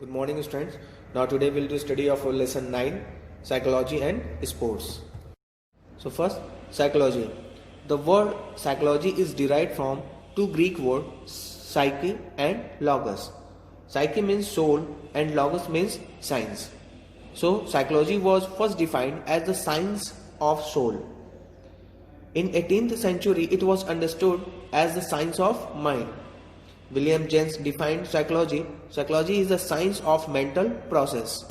Good morning students. Now today we'll do study of lesson 9 psychology and sports. So first psychology. The word psychology is derived from two Greek words psyche and logos. Psyche means soul and logos means science. So psychology was first defined as the science of soul. In 18th century it was understood as the science of mind. William James defined psychology. Psychology is the science of mental process.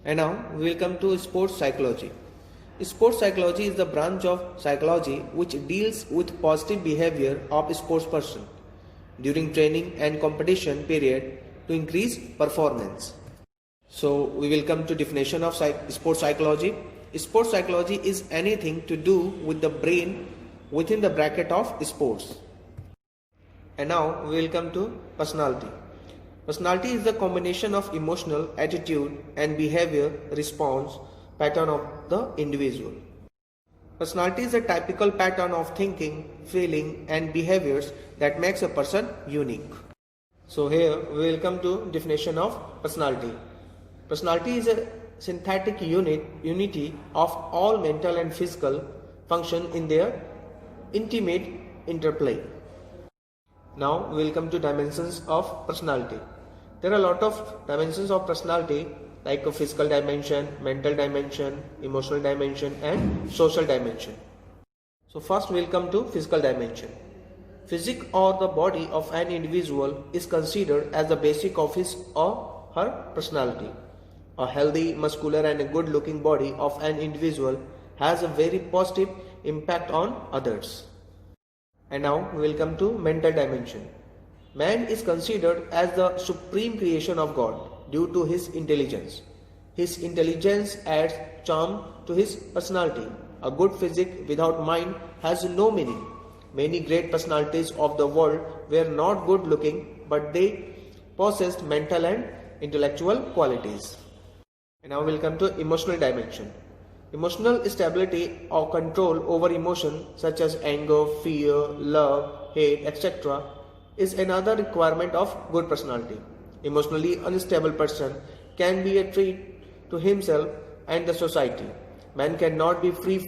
And now we will come to sports psychology. Sports psychology is the branch of psychology which deals with positive behavior of a sports person during training and competition period to increase performance. So we will come to definition of sports psychology. Sports psychology is anything to do with the brain within the bracket of sports. And now we will come to personality. Personality is the combination of emotional, attitude and behavior response pattern of the individual. Personality is a typical pattern of thinking, feeling and behaviors that makes a person unique. So here we will come to definition of personality. Personality is a synthetic unity of all mental and physical function in their intimate interplay. Now we will come to dimensions of personality. There are a lot of dimensions of personality like a physical dimension, mental dimension, emotional dimension and social dimension. So first we will come to physical dimension. Physique or the body of an individual is considered as the basic of his or her personality. A healthy, muscular and a good looking body of an individual has a very positive impact on others. And now we will come to mental dimension. Man is considered as the supreme creation of God due to his intelligence. His intelligence adds charm to his personality. A good physique without mind has no meaning. Many great personalities of the world were not good looking, but they possessed mental and intellectual qualities. And now we will come to emotional dimension. Emotional stability or control over emotion such as anger, fear, love, hate, etc. is another requirement of good personality. Emotionally unstable person can be a threat to himself and the society. Man cannot be free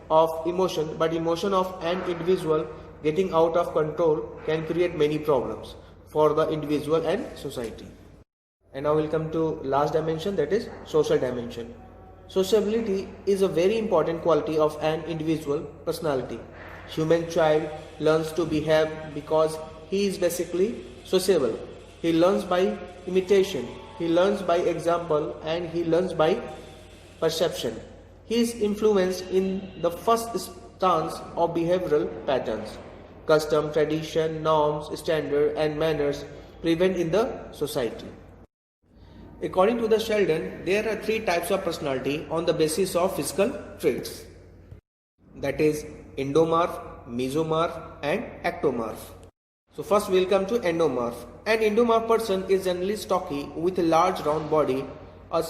of emotion, but emotion of an individual getting out of control can create many problems for the individual and society. And now we'll come to last dimension, that is social dimension. Sociability is a very important quality of an individual personality. Human child learns to behave because he is basically sociable. He learns by imitation, he learns by example and he learns by perception. He is influenced in the first stance of behavioral patterns. Custom, tradition, norms, standard and manners prevail in the society. According to the Sheldon, there are three types of personality on the basis of physical traits. That is endomorph, mesomorph and ectomorph. So first we will come to endomorph. An endomorph person is generally stocky with a large round body, a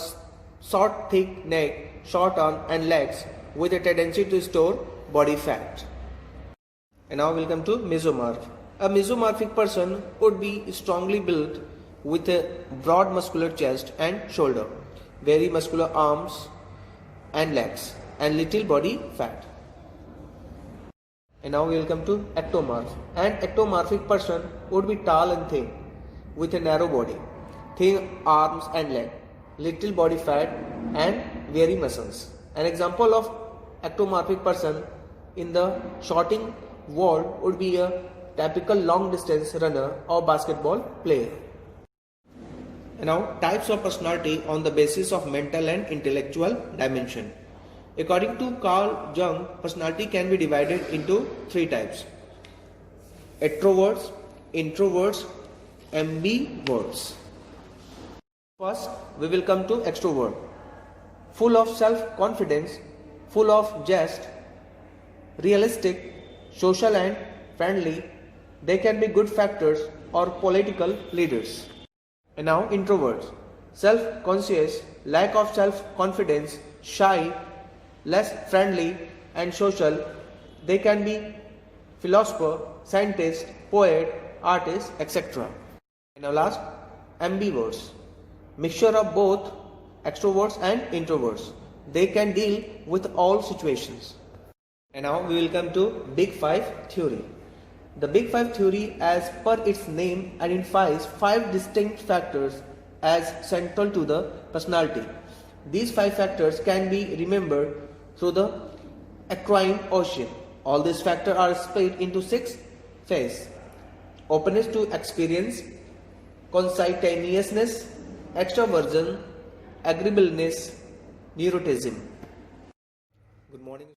short thick neck, short arm and legs with a tendency to store body fat. And now we will come to mesomorph. A mesomorphic person would be strongly built with a broad muscular chest and shoulder, very muscular arms and legs and little body fat. And now we will come to ectomorph. An ectomorphic person would be tall and thin with a narrow body, thin arms and legs, little body fat and very muscles. An example of ectomorphic person in the shouting world would be a typical long distance runner or basketball player. And now types of personality on the basis of mental and intellectual dimension. According to Carl Jung, personality can be divided into three types: extroverts, introverts, ambiverts. First, we will come to extrovert. Full of self-confidence, full of jest, realistic, social and friendly, they can be good factors or political leaders. And now introverts. Self-conscious, lack of self-confidence, shy, less friendly and social. They can be philosopher, scientist, poet, artist, etc. And now last, ambiverts, mixture of both extroverts and introverts. They can deal with all situations. And now we will come to Big Five theory. The Big Five theory, as per its name, identifies 5 distinct factors as central to the personality. These 5 factors can be remembered through the acronym OCEAN. All these factors are split into 6 phases: openness to experience, conscientiousness, extroversion, agreeableness, neuroticism. Good morning.